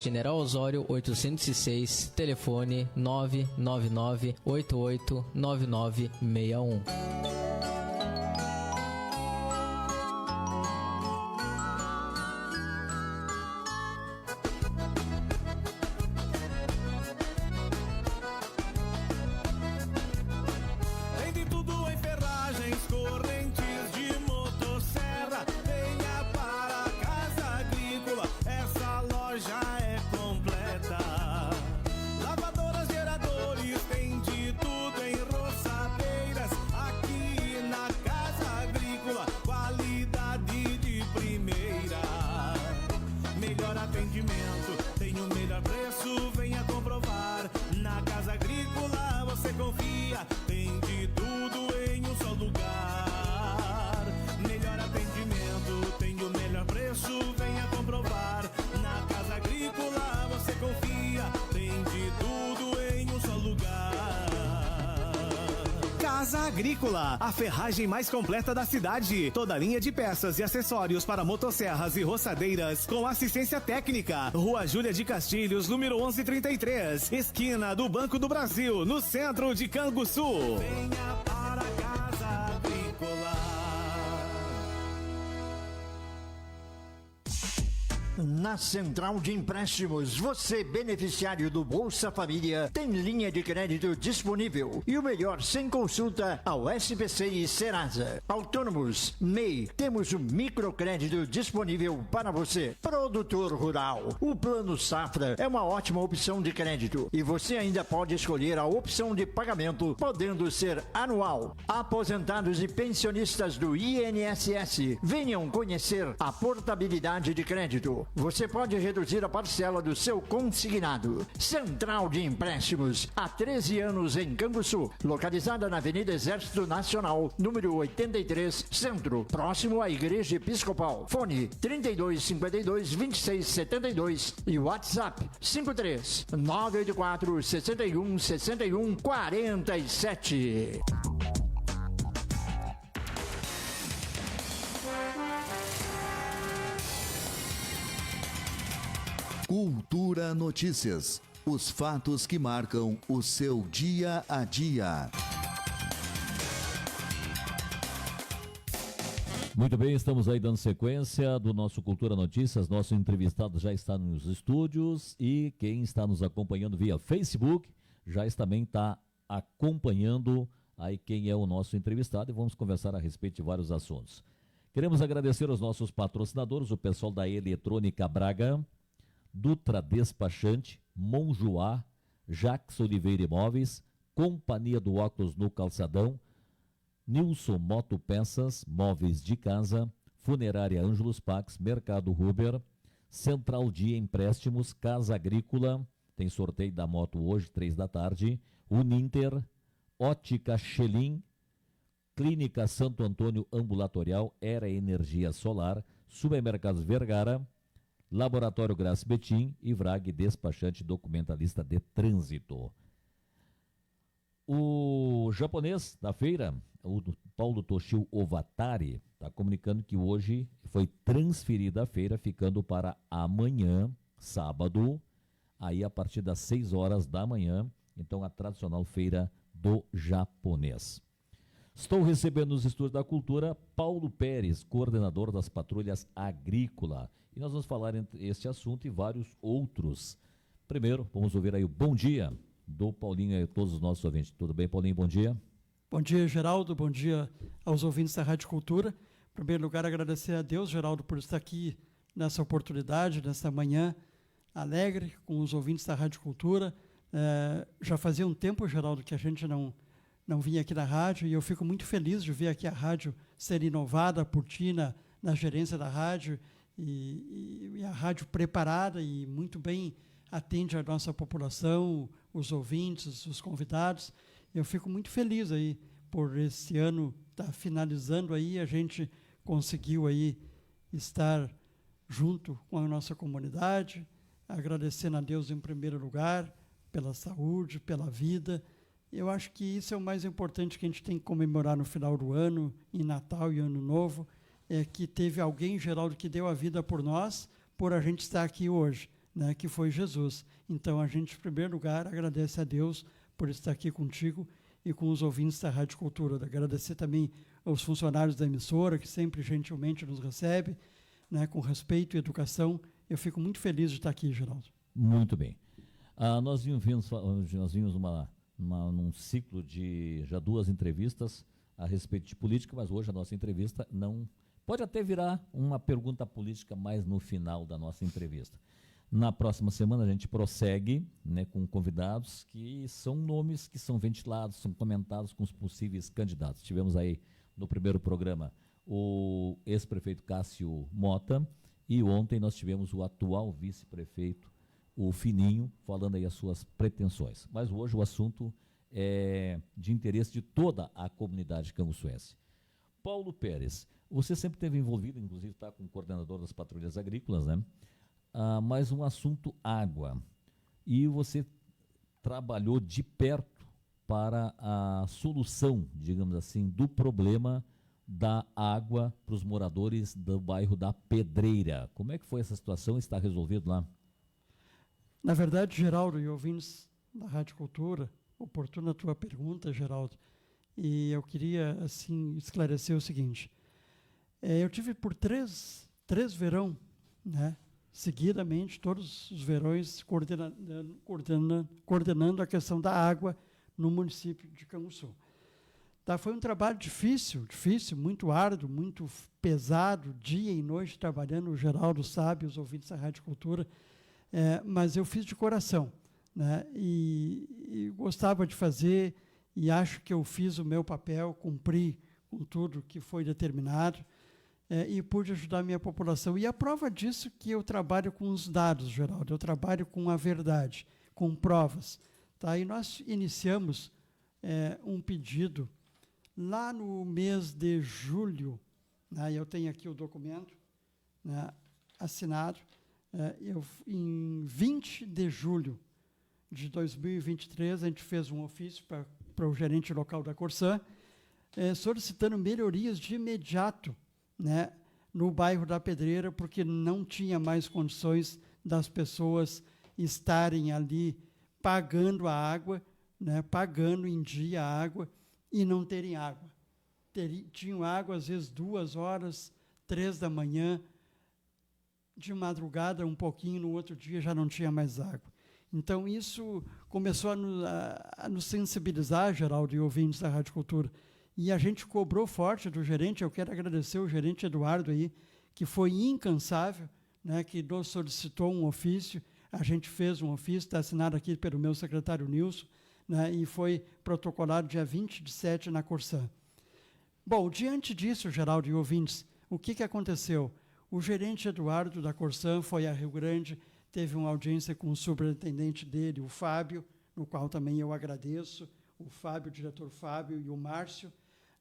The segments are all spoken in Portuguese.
General Osório 806, telefone 999-889961. Casa Agrícola, a ferragem mais completa da cidade. Toda linha de peças e acessórios para motosserras e roçadeiras com assistência técnica. Rua Júlia de Castilhos, número 1133, esquina do Banco do Brasil, no centro de Canguçu. Venha para Casa Agrícola. Na Central de Empréstimos, você, beneficiário do Bolsa Família, tem linha de crédito disponível. E o melhor, sem consulta ao SPC e Serasa. Autônomos, MEI, temos o microcrédito disponível para você. Produtor rural, o Plano Safra é uma ótima opção de crédito. E você ainda pode escolher a opção de pagamento, podendo ser anual. Aposentados e pensionistas do INSS, venham conhecer a portabilidade de crédito. Você pode reduzir a parcela do seu consignado. Central de Empréstimos, há 13 anos em Canguçu, localizada na Avenida Exército Nacional, número 83, Centro, próximo à Igreja Episcopal. Fone 3252-2672 e WhatsApp 53-984-61-61-47. Cultura Notícias. Os fatos que marcam o seu dia a dia. Muito bem, estamos aí dando sequência do nosso Cultura Notícias. Nosso entrevistado já está nos estúdios e quem está nos acompanhando via Facebook também está acompanhando aí quem é o nosso entrevistado e vamos conversar a respeito de vários assuntos. Queremos agradecer aos nossos patrocinadores, o pessoal da Eletrônica Braga, Dutra Despachante, Monjoá, Jax Oliveira Imóveis, Companhia do Óculos no Calçadão, Nilson Motopeças, Móveis de Casa, Funerária Ângelos Pax, Mercado Huber, Central de Empréstimos, Casa Agrícola, tem sorteio da moto hoje, 3 da tarde, Uninter, Ótica Xelim, Clínica Santo Antônio Ambulatorial, Era Energia Solar, Supermercados Vergara, Laboratório Graça Betim e Vrag Despachante Documentalista de Trânsito. O japonês da feira, o Paulo Toshio Ovatari, está comunicando que hoje foi transferida a feira, ficando para amanhã, sábado, aí a partir das 6 horas da manhã, então a tradicional feira do japonês. Estou recebendo nos Estúdios da Cultura Paulo Pérez, coordenador das patrulhas agrícola. E nós vamos falar entre este assunto e vários outros. Primeiro, vamos ouvir aí o bom dia do Paulinho e a todos os nossos ouvintes. Tudo bem, Paulinho? Bom dia. Bom dia, Geraldo. Bom dia aos ouvintes da Rádio Cultura. Em primeiro lugar, agradecer a Deus, Geraldo, por estar aqui nessa oportunidade, nessa manhã alegre com os ouvintes da Rádio Cultura. Já fazia um tempo, Geraldo, que a gente não vinha aqui na rádio e eu fico muito feliz de ver aqui a rádio ser inovada por ti na gerência da rádio e a rádio preparada e muito bem atende a nossa população, os ouvintes, os convidados. Eu fico muito feliz aí por esse ano estar finalizando aí, a gente conseguiu aí estar junto com a nossa comunidade, agradecendo a Deus em primeiro lugar pela saúde, pela vida. Eu acho que isso é o mais importante que a gente tem que comemorar no final do ano, em Natal e Ano Novo, é que teve alguém, Geraldo, que deu a vida por nós, por a gente estar aqui hoje, né, que foi Jesus. Então, a gente, em primeiro lugar, agradece a Deus por estar aqui contigo e com os ouvintes da Rádio Cultura. Agradecer também aos funcionários da emissora, que sempre gentilmente nos recebe, né, com respeito e educação. Eu fico muito feliz de estar aqui, Geraldo. Muito bem. Nós vimos num ciclo de já 2 entrevistas a respeito de política, mas hoje a nossa entrevista não... Pode até virar uma pergunta política mais no final da nossa entrevista. Na próxima semana a gente prossegue, né, com convidados que são nomes que são ventilados, são comentados com os possíveis candidatos. Tivemos aí no primeiro programa o ex-prefeito Cássio Mota e ontem nós tivemos o atual vice-prefeito, o Fininho, falando aí as suas pretensões. Mas hoje o assunto é de interesse de toda a comunidade canguçuense. Paulo Pérez, você sempre esteve envolvido, inclusive está com o coordenador das patrulhas agrícolas, né? Mas um assunto água. E você trabalhou de perto para a solução, digamos assim, do problema da água para os moradores do bairro da Pedreira. Como é que foi essa situação? Está resolvido lá? Na verdade, Geraldo e ouvintes da Rádio Cultura, oportuna a tua pergunta, Geraldo, e eu queria, assim, esclarecer o seguinte. Eu tive por três verão, né, seguidamente, todos os verões, coordenando a questão da água no município de Canguçu. Tá, foi um trabalho difícil, muito árduo, muito pesado, dia e noite trabalhando, o Geraldo sabe, os ouvintes da Rádio Cultura, mas eu fiz de coração, né, e gostava de fazer, e acho que eu fiz o meu papel, cumpri com tudo que foi determinado, e pude ajudar a minha população. E a prova disso é que eu trabalho com os dados, Geraldo, eu trabalho com a verdade, com provas. Tá? E nós iniciamos um pedido lá no mês de julho, né, eu tenho aqui o documento, né, assinado, em 20 de julho de 2023, a gente fez um ofício para o gerente local da Corsã, solicitando melhorias de imediato, né, no bairro da Pedreira, porque não tinha mais condições das pessoas estarem ali pagando a água, né, pagando em dia a água e não terem água. Tinham água, às vezes, 2 horas, 3 da manhã, de madrugada, um pouquinho, no outro dia já não tinha mais água. Então, isso começou a nos sensibilizar, Geraldo e ouvintes da Rádio Cultura. E a gente cobrou forte do gerente. Eu quero agradecer o gerente Eduardo aí, que foi incansável, né, que nos solicitou um ofício. A gente fez um ofício, está assinado aqui pelo meu secretário Nilson, né, e foi protocolado dia 27 na Corsã. Bom, diante disso, Geraldo e ouvintes, o que aconteceu? O gerente Eduardo da Corsã foi a Rio Grande, teve uma audiência com o superintendente dele, o Fábio, no qual também eu agradeço, o Fábio, o diretor Fábio e o Márcio,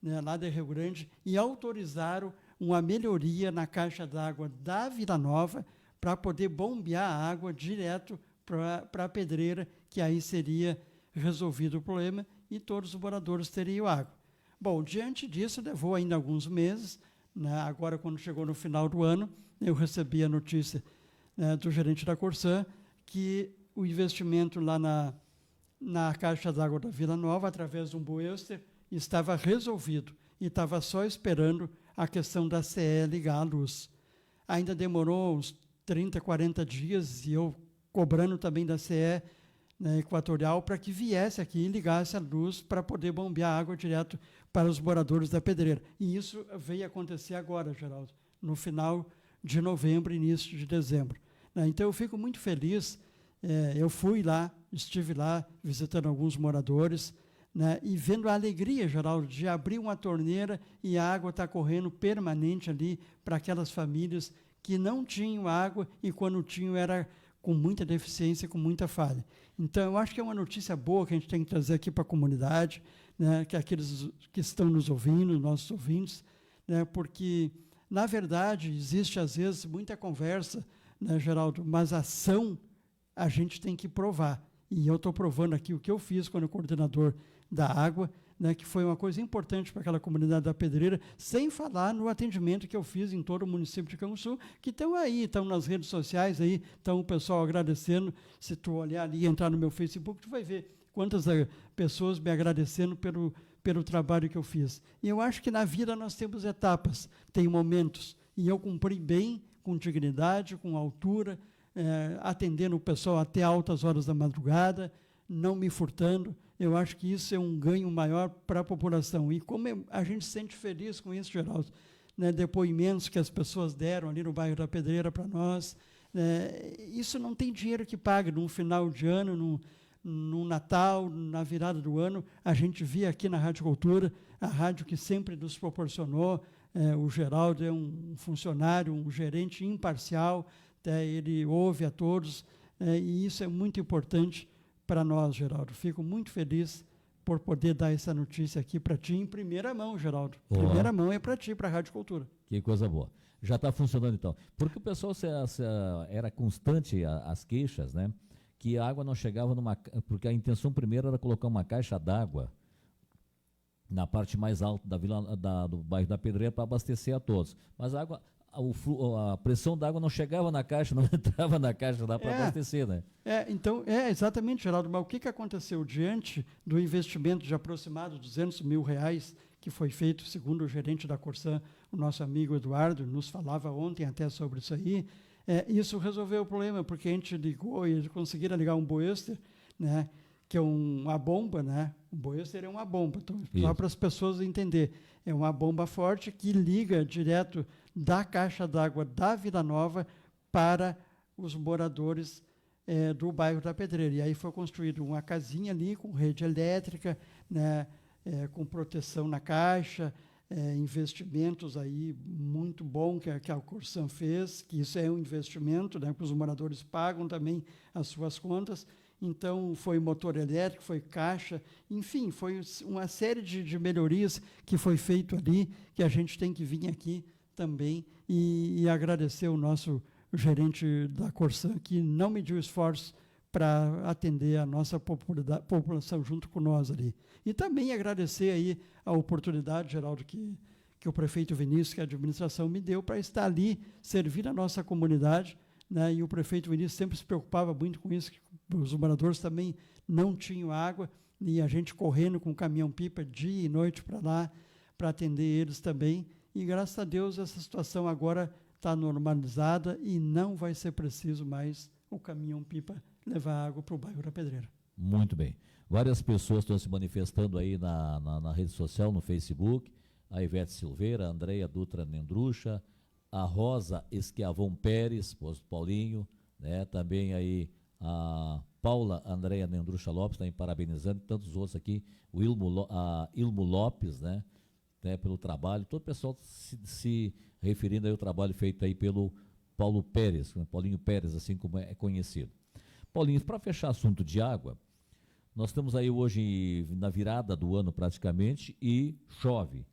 né, lá de Rio Grande, e autorizaram uma melhoria na caixa d'água da Vila Nova para poder bombear a água direto para a Pedreira, que aí seria resolvido o problema e todos os moradores teriam água. Bom, diante disso, levou ainda alguns meses, né, agora quando chegou no final do ano, eu recebi a notícia, né, do gerente da Corsã que o investimento lá na caixa d'água da Vila Nova, através de um buester, estava resolvido e estava só esperando a questão da CE ligar a luz. Ainda demorou uns 30, 40 dias e eu cobrando também da CE, né, Equatorial, para que viesse aqui e ligasse a luz para poder bombear água direto para os moradores da Pedreira. E isso veio acontecer agora, Geraldo, no final de novembro, início de dezembro. Então, eu fico muito feliz. Eu fui lá, estive lá visitando alguns moradores, né, e vendo a alegria, Geraldo, de abrir uma torneira e a água está correndo permanente ali para aquelas famílias que não tinham água e, quando tinham, era com muita deficiência, com muita falha. Então, eu acho que é uma notícia boa que a gente tem que trazer aqui para a comunidade, né, que aqueles que estão nos ouvindo, nossos ouvintes, né, porque, na verdade, existe, às vezes, muita conversa, né, Geraldo, mas a ação a gente tem que provar. E eu estou provando aqui o que eu fiz quando coordenador da água, né, que foi uma coisa importante para aquela comunidade da Pedreira, sem falar no atendimento que eu fiz em todo o município de Canguçu, que estão aí, estão nas redes sociais aí, estão o pessoal agradecendo. Se tu olhar ali e entrar no meu Facebook, tu vai ver quantas pessoas me agradecendo pelo trabalho que eu fiz. E eu acho que na vida nós temos etapas, tem momentos, e eu cumpri bem, com dignidade, com altura, atendendo o pessoal até altas horas da madrugada, não me furtando. Eu acho que isso é um ganho maior para a população. E como a gente se sente feliz com isso, Geraldo, né, depoimentos que as pessoas deram ali no bairro da Pedreira para nós, isso não tem dinheiro que pague. Num final de ano, no Natal, na virada do ano, a gente via aqui na Rádio Cultura, a rádio que sempre nos proporcionou. O Geraldo é um funcionário, um gerente imparcial, ele ouve a todos, e isso é muito importante para nós, Geraldo. Fico muito feliz por poder dar essa notícia aqui para ti em primeira mão, Geraldo. Primeira mão é para ti, para a Rádio Cultura. Que coisa boa. Já está funcionando então. Porque o pessoal era constante as queixas, né? Que a água não chegava porque a intenção primeira era colocar uma caixa d'água na parte mais alta do bairro da Pedreira para abastecer a todos. Mas a água, a pressão da água não chegava na caixa, não entrava na caixa lá para abastecer, né? Então, exatamente, Geraldo. Mas o que aconteceu diante do investimento de aproximado R$200 mil que foi feito, segundo o gerente da Corsan, o nosso amigo Eduardo, nos falava ontem até sobre isso aí, isso resolveu o problema, porque a gente ligou e eles conseguiram ligar um Boester, né, que é uma bomba, né? O Boester é uma bomba, então, só para as pessoas entenderem. É uma bomba forte que liga direto da caixa d'água da Vila Nova para os moradores do bairro da Pedreira. E aí foi construída uma casinha ali com rede elétrica, né, com proteção na caixa, investimentos aí muito bom que a Corsan fez, que isso é um investimento, né, que os moradores pagam também as suas contas. Então, foi motor elétrico, foi caixa, enfim, foi uma série de melhorias que foi feito ali, que a gente tem que vir aqui também e agradecer o nosso gerente da Corsan, que não mediu esforços para atender a nossa população junto com nós ali. E também agradecer aí a oportunidade, Geraldo, que o prefeito Vinícius, que a administração me deu, para estar ali, servir a nossa comunidade, né? E o prefeito Vinícius sempre se preocupava muito com isso, que os moradores também não tinham água, e a gente correndo com o caminhão-pipa dia e noite para lá, para atender eles também. E, graças a Deus, essa situação agora está normalizada e não vai ser preciso mais o caminhão-pipa levar água para o bairro da Pedreira. Muito bem. Várias pessoas estão se manifestando aí na rede social, no Facebook. A Ivete Silveira, a Andréia Dutra Nendrucha, a Rosa Esquiavon Pérez, Paulinho, né? Também aí a Paula Andréia Nendrucha Lopes, também parabenizando, tantos outros aqui, a Ilmo Lopes, né? Pelo trabalho, todo o pessoal se referindo aí ao trabalho feito aí pelo Paulo Pérez, Paulinho Pérez, assim como é conhecido. Paulinho, para fechar assunto de água, nós estamos aí hoje na virada do ano praticamente e chove.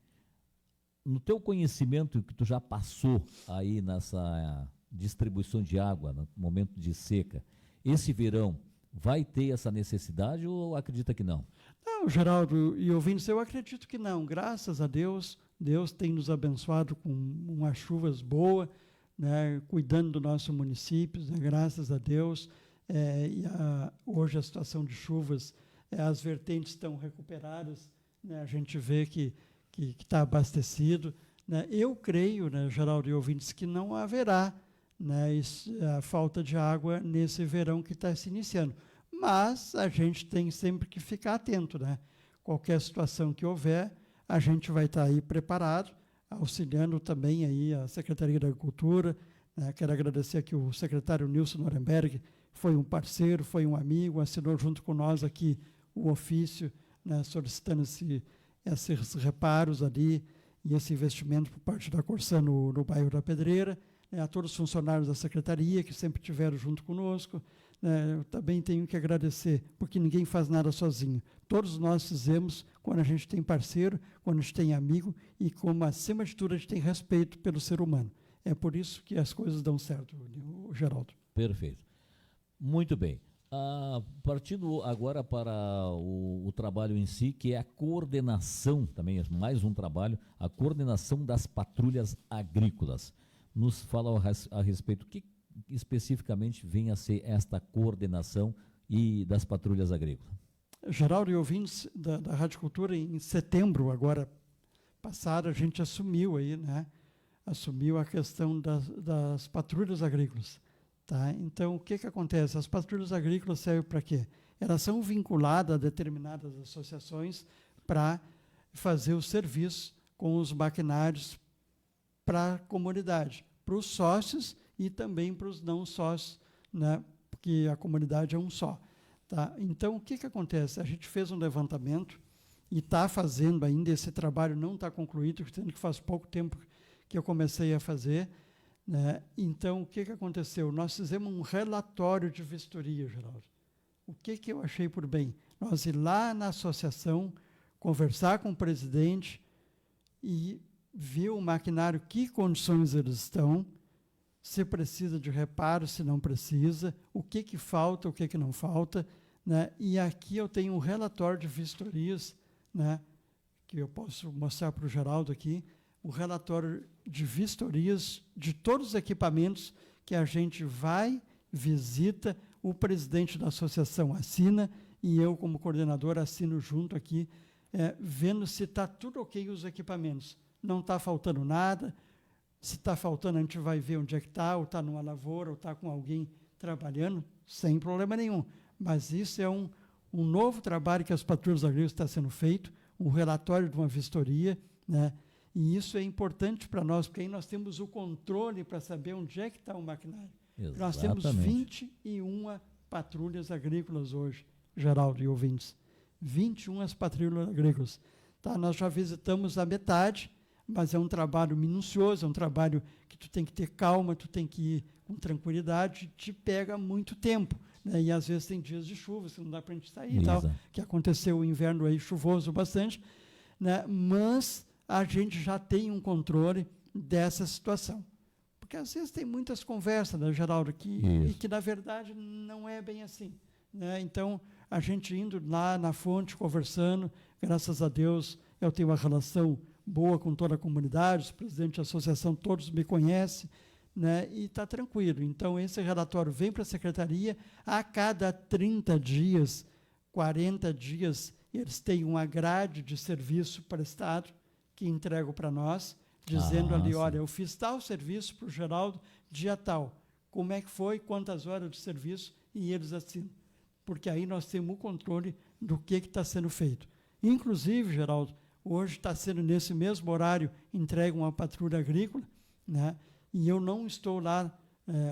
No teu conhecimento que tu já passou aí nessa distribuição de água, no momento de seca, esse verão vai ter essa necessidade ou acredita que não? Não, Geraldo e ouvintes, eu acredito que não. Graças a Deus, Deus tem nos abençoado com umas chuvas boas, né, cuidando do nosso município, né, graças a Deus. Hoje a situação de chuvas, as vertentes estão recuperadas, né, a gente vê que está abastecido, né. Eu creio, né, Geraldo e ouvintes, que não haverá, né, a falta de água nesse verão que está se iniciando. Mas a gente tem sempre que ficar atento, né? Qualquer situação que houver, a gente vai estar aí preparado, auxiliando também aí a Secretaria da Agricultura, né? Quero agradecer aqui o secretário Nilson Nuremberg, foi um parceiro, foi um amigo, assinou junto com nós aqui o ofício, né, solicitando esses reparos ali e esse investimento por parte da Corsan no bairro da Pedreira, né, a todos os funcionários da Secretaria que sempre estiveram junto conosco. Eu também tenho que agradecer, porque ninguém faz nada sozinho. Todos nós fizemos quando a gente tem parceiro, quando a gente tem amigo e como, acima de tudo, a gente tem respeito pelo ser humano. É por isso que as coisas dão certo, Geraldo. Perfeito. Muito bem. Partindo agora para o trabalho em si, que é a coordenação, também é mais um trabalho, a coordenação das patrulhas agrícolas. Nos fala a respeito, o que especificamente vem a ser esta coordenação e das patrulhas agrícolas? Geraldo e ouvintes da Rádio Cultura, em setembro, agora passado, a gente assumiu aí, né? Assumiu a questão das patrulhas agrícolas. Tá? Então, o que acontece? As patrulhas agrícolas servem para quê? Elas são vinculadas a determinadas associações para fazer o serviço com os maquinários para a comunidade, para os sócios e também para os não sócios, né? Porque a comunidade é um só. Tá? Então, o que acontece? A gente fez um levantamento e está fazendo ainda, esse trabalho não está concluído, sendo que faz pouco tempo que eu comecei a fazer, né? Então, o que aconteceu? Nós fizemos um relatório de vistoria, Geraldo. O que eu achei por bem? Nós ir lá na associação, conversar com o presidente e ver o maquinário, que condições eles estão, se precisa de reparo, se não precisa, o que falta, o que não falta, né? E aqui eu tenho um relatório de vistorias, né? Que eu posso mostrar para o Geraldo aqui, o relatório de vistorias de todos os equipamentos que a gente vai, visita, o presidente da associação assina e eu, como coordenador, assino junto aqui, vendo se está tudo ok os equipamentos. Não está faltando nada. Se está faltando, a gente vai ver onde é que está, ou está numa lavoura, ou está com alguém trabalhando, sem problema nenhum. Mas isso é um novo trabalho que as patrulhas agrícolas está sendo feito, um relatório de uma vistoria, né? E isso é importante para nós, porque aí nós temos o controle para saber onde é que está o maquinário. Exatamente. Nós temos 21 patrulhas agrícolas hoje, Geraldo e ouvintes. 21 patrulhas agrícolas. Tá? Nós já visitamos a metade, mas é um trabalho minucioso, é um trabalho que tu tem que ter calma, tu tem que ir com tranquilidade, te pega muito tempo. Né? E às vezes tem dias de chuva, que não dá para a gente sair e tal, que aconteceu o inverno aí chuvoso bastante, né? Mas a gente já tem um controle dessa situação. Porque às vezes tem muitas conversas, né, Geraldo, e que na verdade não é bem assim. Né? Então, a gente indo lá na fonte, conversando, graças a Deus, eu tenho uma relação boa com toda a comunidade, os presidentes da associação, todos me conhecem, né, e está tranquilo. Então, esse relatório vem para a secretaria, a cada 30 dias, 40 dias, eles têm uma grade de serviço prestado, que entregam para nós, dizendo ali, olha, eu fiz tal serviço para o Geraldo, dia tal. Como é que foi, quantas horas de serviço, e eles assinam. Porque aí nós temos o controle do que está sendo feito. Inclusive, Geraldo, hoje está sendo nesse mesmo horário entregue uma patrulha agrícola, né? E eu não estou lá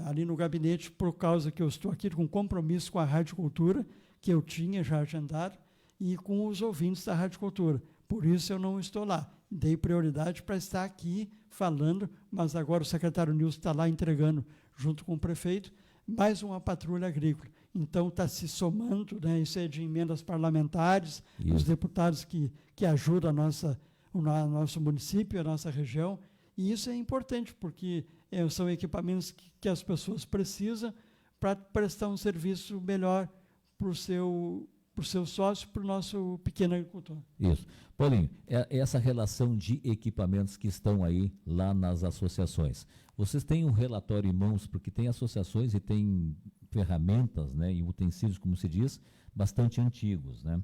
ali no gabinete por causa que eu estou aqui com compromisso com a Rádio Cultura, que eu tinha já agendado, e com os ouvintes da Rádio Cultura. Por isso eu não estou lá. Dei prioridade para estar aqui falando, mas agora o secretário Nilson está lá entregando, junto com o prefeito, mais uma patrulha agrícola. Então está se somando, né, isso é de emendas parlamentares, os deputados que ajudam o nosso município, a nossa região, e isso é importante, porque são equipamentos que as pessoas precisam para prestar um serviço melhor para o seu sócio, para o nosso pequeno agricultor. Isso. Paulinho, essa relação de equipamentos que estão aí lá nas associações, vocês têm um relatório em mãos, porque tem associações e tem ferramentas, né, e utensílios, como se diz, bastante antigos, né?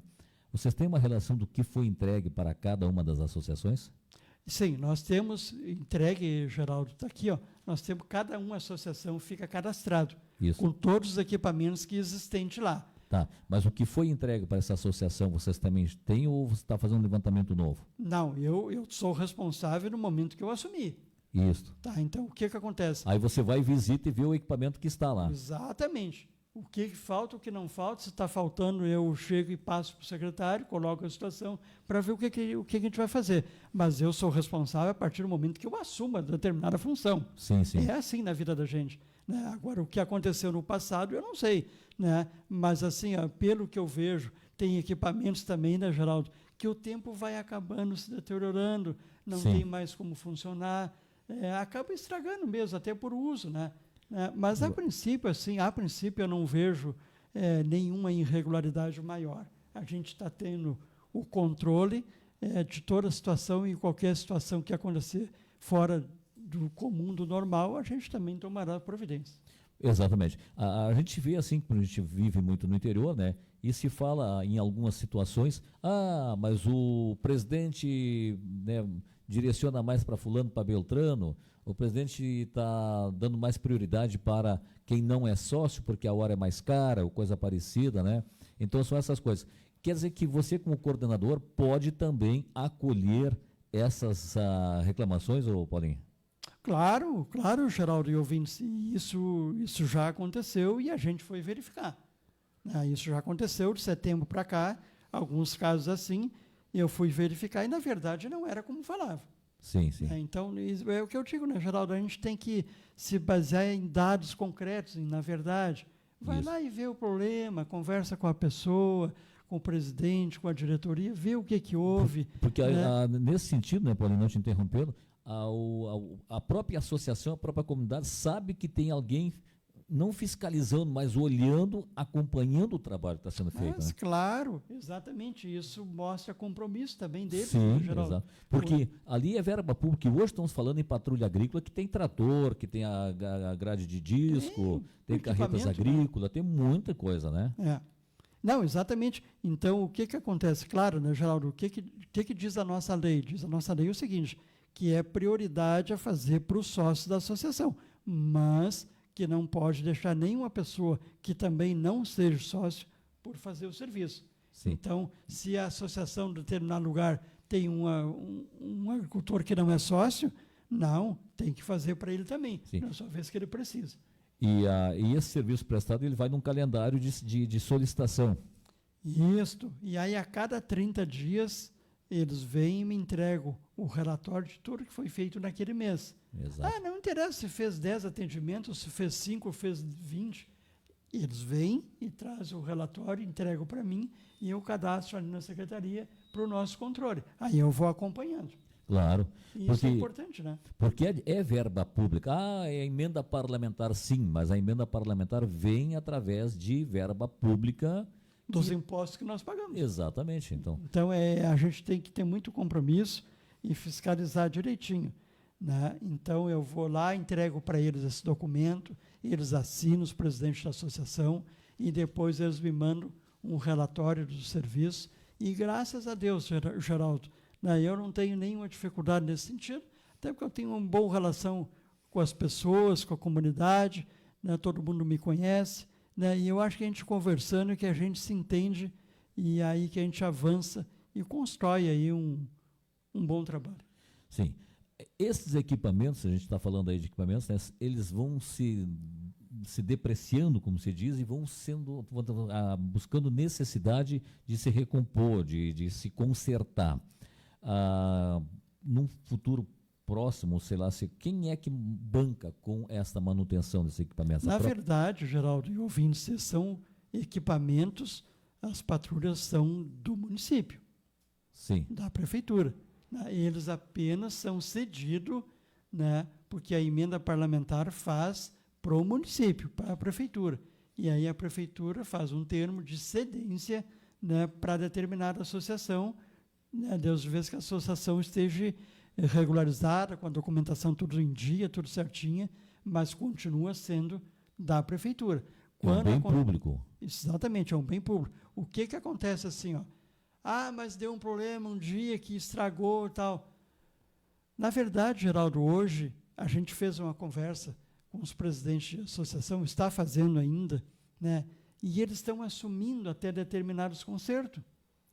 Vocês têm uma relação do que foi entregue para cada uma das associações? Sim, nós temos entregue, Geraldo, está aqui, ó, nós temos, cada uma associação fica cadastrado, com todos os equipamentos que existem lá. Tá, mas o que foi entregue para essa associação, vocês também têm ou você está fazendo um levantamento novo? Não, eu sou responsável no momento que eu assumi. Isso. Tá, então o que acontece? Aí você vai, visita e vê o equipamento que está lá. Exatamente. O que falta, o que não falta, se está faltando, eu chego e passo para o secretário, coloco a situação para ver o que a gente vai fazer. Mas eu sou responsável a partir do momento que eu assuma determinada função. Sim, sim. É assim na vida da gente. Né? Agora, o que aconteceu no passado, eu não sei. Né? Mas, assim, ó, pelo que eu vejo, tem equipamentos também, né, Geraldo, que o tempo vai acabando, se deteriorando, não tem mais como funcionar, acaba estragando mesmo, até por uso, né? Mas, a princípio, assim, eu não vejo nenhuma irregularidade maior. A gente está tendo o controle de toda a situação, e qualquer situação que acontecer fora do comum, do normal, a gente também tomará providência. Exatamente. A gente vê assim, quando a gente vive muito no interior, né? E se fala em algumas situações, mas o presidente, né, direciona mais para fulano, para Beltrano, o presidente está dando mais prioridade para quem não é sócio, porque a hora é mais cara, ou coisa parecida, né? Então são essas coisas. Quer dizer que você, como coordenador, pode também acolher essas reclamações, ou Paulinho? Claro, Geraldo e ouvintes, isso já aconteceu e a gente foi verificar. Isso já aconteceu de setembro para cá, alguns casos assim, eu fui verificar e, na verdade, não era como falava. Sim, sim. Então, é o que eu digo, né, Geraldo? A gente tem que se basear em dados concretos, na verdade. Vai lá e vê o problema, conversa com a pessoa, com o presidente, com a diretoria, vê o que houve. Porque nesse sentido, né, Paulinho, não te interrompendo, a própria associação, a própria comunidade sabe que tem alguém não fiscalizando, mas olhando, acompanhando o trabalho que está sendo feito. Mas, né? Claro, exatamente. Isso mostra compromisso também deles, Sim, né, Geraldo? exato. Porque ali é verba pública. E hoje estamos falando em patrulha agrícola, que tem trator, que tem a grade de disco, tem carretas agrícolas, tem muita coisa, né? Não, exatamente. Então, o que acontece? Claro, né, Geraldo, o que diz a nossa lei? Diz a nossa lei o seguinte, que é prioridade a fazer para os sócios da associação, mas que não pode deixar nenhuma pessoa que também não seja sócio por fazer o serviço. Sim. Então, se a associação de determinado lugar tem um agricultor que não é sócio, tem que fazer para ele também, na sua vez que ele precisa. E esse serviço prestado, ele vai num calendário de solicitação. Isso. E aí, a cada 30 dias, eles vêm e me entregam o relatório de tudo que foi feito naquele mês. Exato. Não interessa se fez 10 atendimentos, se fez 5, fez 20. Eles vêm e trazem o relatório, entregam para mim e eu cadastro ali na secretaria para o nosso controle. Aí eu vou acompanhando. Claro. E isso é importante, né? Porque é verba pública. É emenda parlamentar, sim, mas a emenda parlamentar vem através de verba pública. Dos impostos que nós pagamos. Exatamente. Então, a gente tem que ter muito compromisso e fiscalizar direitinho. Né? Então, eu vou lá, entrego para eles esse documento, eles assinam, os presidentes da associação, e depois eles me mandam um relatório do serviço. E graças a Deus, Geraldo, né, eu não tenho nenhuma dificuldade nesse sentido, até porque eu tenho uma boa relação com as pessoas, com a comunidade, né, todo mundo me conhece, né, e eu acho que a gente conversando, que a gente se entende, e aí que a gente avança e constrói aí um bom trabalho. Sim. Esses equipamentos, a gente está falando aí de equipamentos, né, eles vão se depreciando, como se diz, e vão buscando necessidade de se recompor, de se consertar. Num futuro próximo, sei lá, quem é que banca com esta manutenção desses equipamentos? Na verdade, Geraldo e ouvintes, são equipamentos, as patrulhas são do município, sim, da prefeitura. Eles apenas são cedidos, né, porque a emenda parlamentar faz para o município, para a prefeitura. E aí a prefeitura faz um termo de cedência, né, para determinada associação, né, Deus vê que a associação esteja regularizada, com a documentação tudo em dia, tudo certinha, mas continua sendo da prefeitura. É um bem público. Exatamente, é um bem público. O que acontece assim, ó? Mas deu um problema um dia que estragou e tal. Na verdade, Geraldo, hoje a gente fez uma conversa com os presidentes de associação, está fazendo ainda, né? E eles estão assumindo até determinados concertos.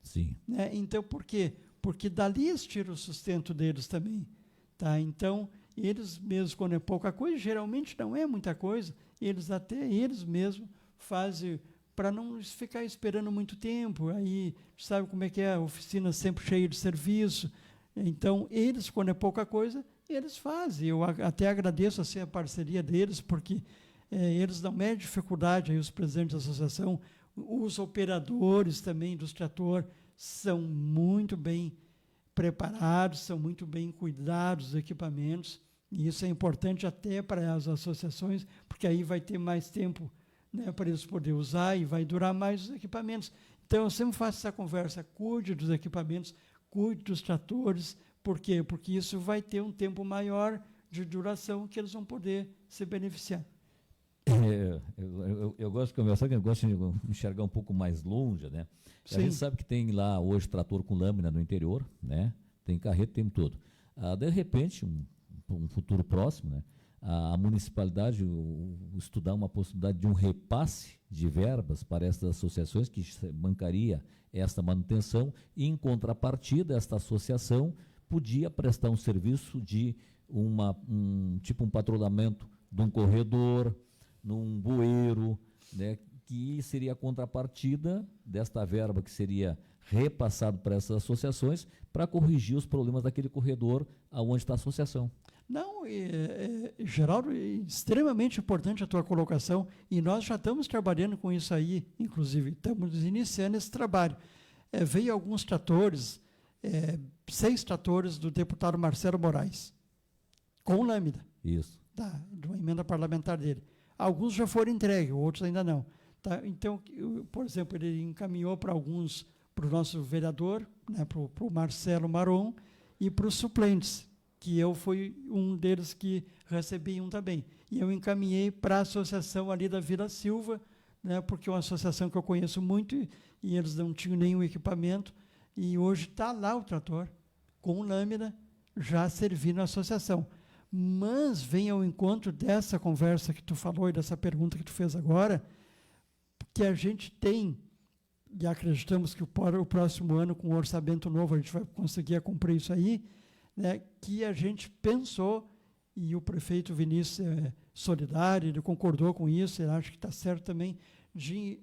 Sim. Né? Então, por quê? Porque dali eles tiram o sustento deles também. Tá? Então, eles mesmos, quando é pouca coisa, geralmente não é muita coisa, eles mesmos fazem para não ficar esperando muito tempo. Aí, sabe como é que é? A oficina sempre cheia de serviço. Então, eles, quando é pouca coisa, eles fazem. Eu até agradeço assim, a parceria deles, porque eles não medem dificuldade, aí, os presidentes da associação, os operadores também dos trator são muito bem preparados, são muito bem cuidados dos equipamentos, e isso é importante até para as associações, porque aí vai ter mais tempo né, para eles poderem usar, e vai durar mais os equipamentos. Então, eu sempre faço essa conversa, cuide dos equipamentos, cuide dos tratores. Por quê? Porque isso vai ter um tempo maior de duração que eles vão poder se beneficiar. Eu gosto de conversar, eu gosto de enxergar um pouco mais longe, né? A gente sabe que tem lá hoje trator com lâmina no interior, né? Tem carreta, tem tudo. De repente, um futuro próximo, né? A municipalidade estudar uma possibilidade de um repasse de verbas para essas associações que bancaria esta manutenção, e em contrapartida esta associação podia prestar um serviço de um patrulhamento de um corredor, num bueiro, né, que seria a contrapartida desta verba que seria repassado para essas associações para corrigir os problemas daquele corredor aonde está a associação. Não, Geraldo, é extremamente importante a tua colocação, e nós já estamos trabalhando com isso aí, inclusive estamos iniciando esse trabalho. Veio alguns tratores, 6 tratores do deputado Marcelo Moraes, com lâmina. Isso. De uma emenda parlamentar dele. Alguns já foram entregues, outros ainda não. Tá? Então, por exemplo, ele encaminhou para alguns, para o nosso vereador, né, para o Marcelo Maron, e para os suplentes, que eu fui um deles que recebi um também. E eu encaminhei para a associação ali da Vila Silva, né, porque é uma associação que eu conheço muito, e eles não tinham nenhum equipamento, e hoje está lá o trator, com lâmina, já servindo a associação. Mas vem ao encontro dessa conversa que tu falou e dessa pergunta que tu fez agora, que a gente tem, e acreditamos que o próximo ano, com o orçamento novo, a gente vai conseguir cumprir isso aí, né, que a gente pensou, e o prefeito Vinícius é solidário, ele concordou com isso, ele acha que está certo também, de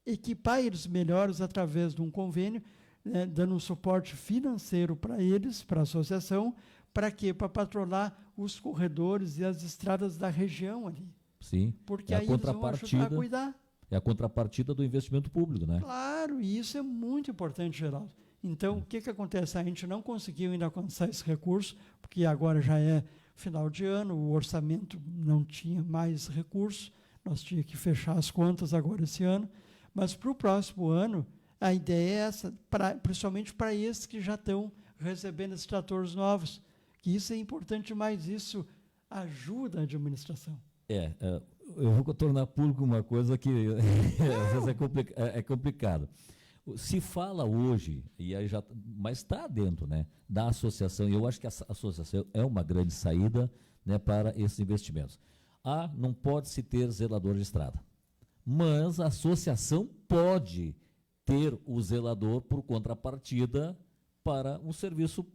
equipar eles melhores através de um convênio, né, dando um suporte financeiro para eles, para a associação. Para quê? Para patrulhar os corredores e as estradas da região ali. Sim. Porque aí eles vão ajudar a cuidar. É a contrapartida do investimento público, né? Claro, e isso é muito importante, Geraldo. Então, o que acontece? A gente não conseguiu ainda alcançar esse recurso, porque agora já é final de ano, o orçamento não tinha mais recursos, nós tínhamos que fechar as contas agora esse ano, mas para o próximo ano, a ideia é essa, principalmente para esses que já estão recebendo esses tratores novos, que isso é importante demais, isso ajuda a administração. Eu vou tornar público uma coisa que às vezes é complicado. Se fala hoje, e aí mas está dentro, né, da associação, e eu acho que a associação é uma grande saída, né, para esses investimentos. Não pode se ter zelador de estrada, mas a associação pode ter o zelador por contrapartida para um serviço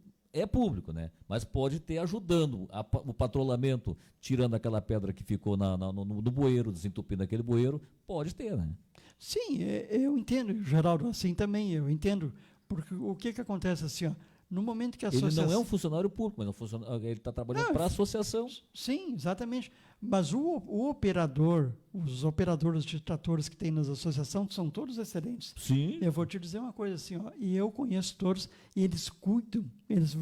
público, né? Mas pode ter ajudando o patrulhamento, tirando aquela pedra que ficou no bueiro, desentupindo aquele bueiro, pode ter, né? Sim, eu entendo, Geraldo, assim também, eu entendo, porque o que acontece assim, ó, no momento que a associação... Ele não é um funcionário público, mas ele está trabalhando para a associação. Sim, exatamente. Mas o operador, os operadores de tratores que tem nas associações são todos excelentes. Sim. Eu vou te dizer uma coisa assim, ó, e eu conheço todos, e eles cuidam, eles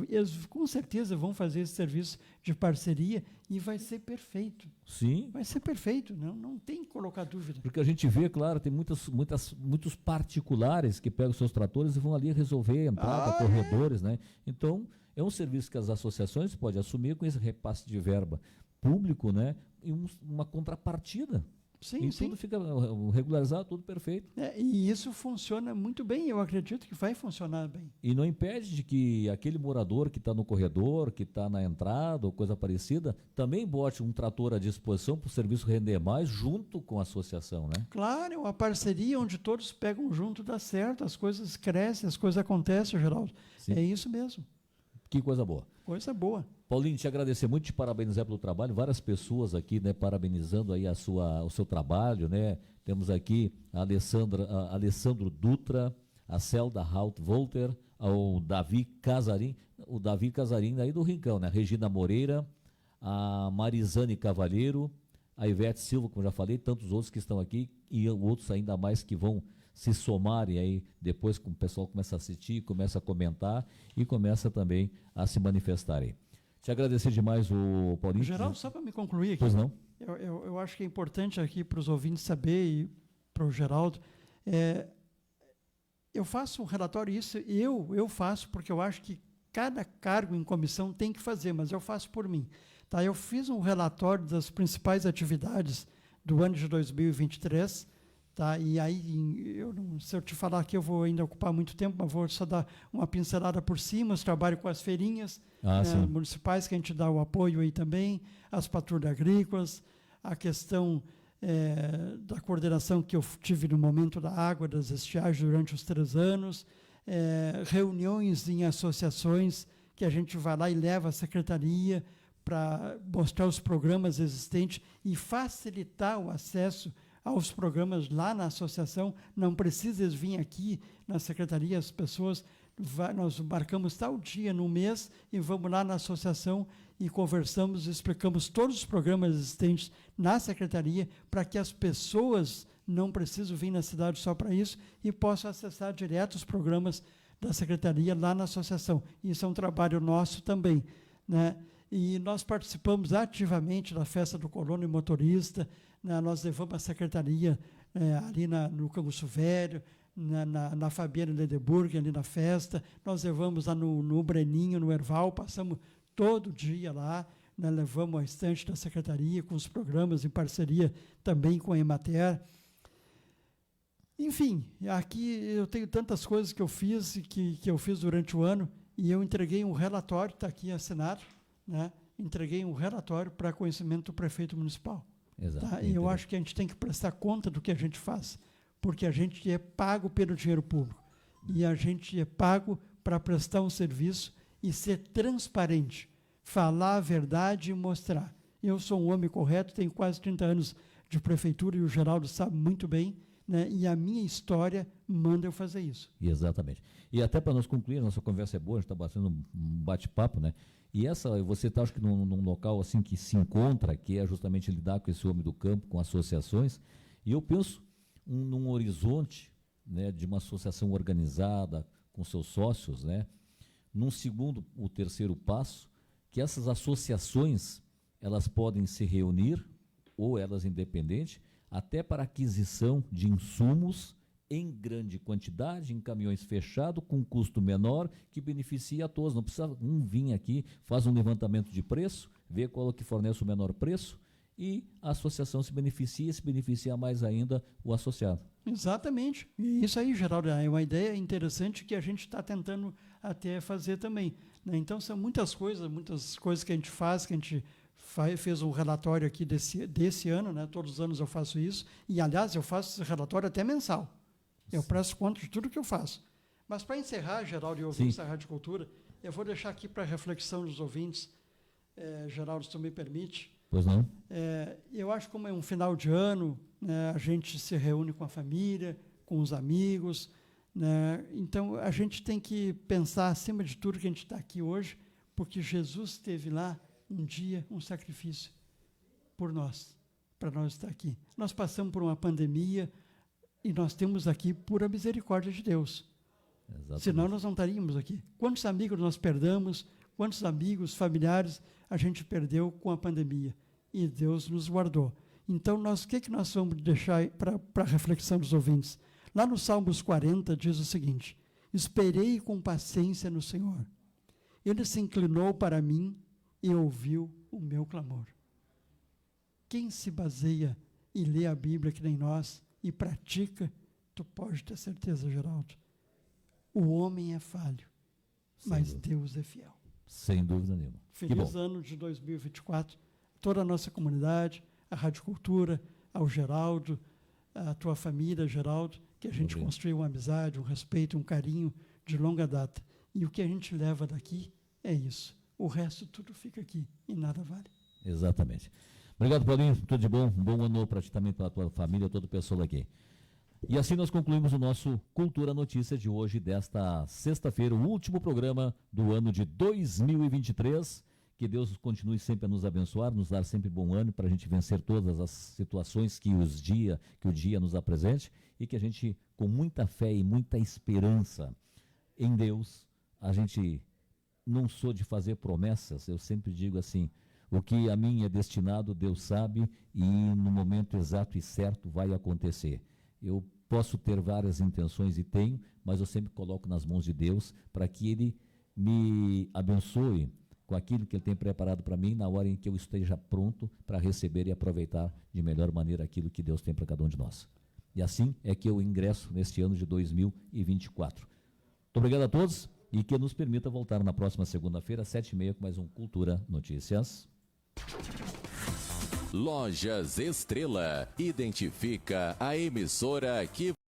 com certeza vão fazer esse serviço de parceria e vai ser perfeito. Sim. Vai ser perfeito, não tem que colocar dúvida. Porque a gente vê, claro, tem muitos particulares que pegam seus tratores e vão ali resolver entrada, corredores, né? Então, é um serviço que as associações podem assumir com esse repasse de verba público, né? E uma contrapartida. Sim, sim. Tudo fica regularizado, tudo perfeito. E isso funciona muito bem, eu acredito que vai funcionar bem. E não impede de que aquele morador que está no corredor, que está na entrada ou coisa parecida, também bote um trator à disposição para o serviço render mais junto com a associação, né? Claro, é uma parceria onde todos pegam junto, dá certo, as coisas crescem, as coisas acontecem, Geraldo. Sim. É isso mesmo. Que coisa boa. Coisa boa. Paulinho, te agradecer muito, te parabenizar pelo trabalho, várias pessoas aqui, né, parabenizando aí o seu trabalho, né? Temos aqui a Alessandro Dutra, a Celda Halt Volter, o Davi Casarim aí do Rincão, né? Regina Moreira, a Marizane Cavalheiro, a Ivete Silva, como já falei, tantos outros que estão aqui e outros ainda mais que vão se somarem aí depois que o pessoal começa a assistir, começa a comentar e começa também a se manifestarem. Te agradecer demais, o Paulinho. Geraldo, só para me concluir aqui. Pois não. Eu acho que é importante aqui para os ouvintes saber, e para o Geraldo, eu faço um relatório, isso eu faço porque eu acho que cada cargo em comissão tem que fazer, mas eu faço por mim. Tá? Eu fiz um relatório das principais atividades do ano de 2023, tá? E aí, se eu te falar aqui, eu vou ainda ocupar muito tempo, mas vou só dar uma pincelada por cima. Os trabalhos com as feirinhas municipais, que a gente dá o apoio aí também, as patrulhas agrícolas, a questão da coordenação que eu tive no momento da água, das estiagens durante os 3 anos, reuniões em associações que a gente vai lá e leva a secretaria para mostrar os programas existentes e facilitar o acesso aos programas lá na associação. Não precisa vir aqui na secretaria, as pessoas, nós marcamos tal dia no mês e vamos lá na associação e conversamos, explicamos todos os programas existentes na secretaria para que as pessoas não precisam vir na cidade só para isso e possam acessar direto os programas da secretaria lá na associação. Isso é um trabalho nosso também, né? E nós participamos ativamente da festa do colono e motorista, né? Nós levamos a secretaria ali no Canguçu Velho, na Fabiana Ledeburg, ali na festa, nós levamos lá no Breninho, no Erval, passamos todo dia lá, né? Levamos a estante da secretaria com os programas em parceria também com a Emater. Enfim, aqui eu tenho tantas coisas que eu fiz, que eu fiz durante o ano, e eu entreguei um relatório, está aqui assinado, né? Entreguei um relatório para conhecimento do prefeito municipal. Exato. Tá? E eu acho que a gente tem que prestar conta do que a gente faz, porque a gente é pago pelo dinheiro público, e a gente é pago para prestar um serviço e ser transparente, falar a verdade e mostrar. Eu sou um homem correto, tenho quase 30 anos de prefeitura, e o Geraldo sabe muito bem, né? E a minha história manda eu fazer isso. Exatamente. E até para nós concluir, nossa conversa é boa, a gente está batendo um bate-papo, né? E você está, acho que num local assim que se encontra, que é justamente lidar com esse homem do campo, com associações, e eu penso num horizonte, né, de uma associação organizada, com seus sócios, né? Num segundo, o terceiro passo, que essas associações, elas podem se reunir, ou elas independentes, até para aquisição de insumos em grande quantidade, em caminhões fechados, com custo menor, que beneficia a todos. Não precisa vir aqui, faz um levantamento de preço, vê qual é que fornece o menor preço, e a associação se beneficia mais ainda o associado. Exatamente. E isso aí, Geraldo, é uma ideia interessante que a gente está tentando até fazer também, né? Então, são muitas coisas que a gente faz, que a gente fez um relatório aqui desse ano, né? Todos os anos eu faço isso, e, aliás, eu faço esse relatório até mensal. Eu presto conta de tudo que eu faço. Mas, para encerrar, Geraldo, e ouvintes da Rádio Cultura, eu vou deixar aqui para reflexão dos ouvintes, Geraldo, se tu me permite. Pois não? Eu acho que, como é um final de ano, né, a gente se reúne com a família, com os amigos, né? Então, a gente tem que pensar, acima de tudo, que a gente está aqui hoje, porque Jesus teve lá um dia um sacrifício por nós, para nós estar aqui. Nós passamos por uma pandemia e nós temos aqui pura misericórdia de Deus. Exatamente. Senão nós não estaríamos aqui. Quantos amigos nós perdemos, quantos amigos, familiares a gente perdeu com a pandemia, e Deus nos guardou. Então, o que nós vamos deixar para a reflexão dos ouvintes? Lá no Salmos 40 diz o seguinte: esperei com paciência no Senhor. Ele se inclinou para mim e ouviu o meu clamor. Quem se baseia e lê a Bíblia que nem nós e pratica, tu pode ter certeza, Geraldo, o homem é falho, mas Deus é fiel. Sem dúvida nenhuma. Feliz ano de 2024, toda a nossa comunidade, a Rádio Cultura, ao Geraldo, a tua família, Geraldo, que a gente construiu uma amizade, um respeito, um carinho de longa data. E o que a gente leva daqui é isso. O resto tudo fica aqui e nada vale. Exatamente. Obrigado, Paulinho. Tudo de bom. Um bom ano para ti também, para a tua família, todo o pessoal aqui. E assim nós concluímos o nosso Cultura Notícias de hoje, desta sexta-feira, o último programa do ano de 2023. Que Deus continue sempre a nos abençoar, nos dar sempre bom ano para a gente vencer todas as situações que o dia nos apresente, e que a gente, com muita fé e muita esperança em Deus, a gente não sou de fazer promessas. Eu sempre digo assim, O que a mim é destinado, Deus sabe, e no momento exato e certo vai acontecer. Eu posso ter várias intenções e tenho, mas eu sempre coloco nas mãos de Deus para que Ele me abençoe com aquilo que Ele tem preparado para mim na hora em que eu esteja pronto para receber e aproveitar de melhor maneira aquilo que Deus tem para cada um de nós. E assim é que eu ingresso neste ano de 2024. Muito obrigado a todos e que nos permita voltar na próxima segunda-feira, às 7h30, com mais um Cultura Notícias. Lojas Estrela identifica a emissora que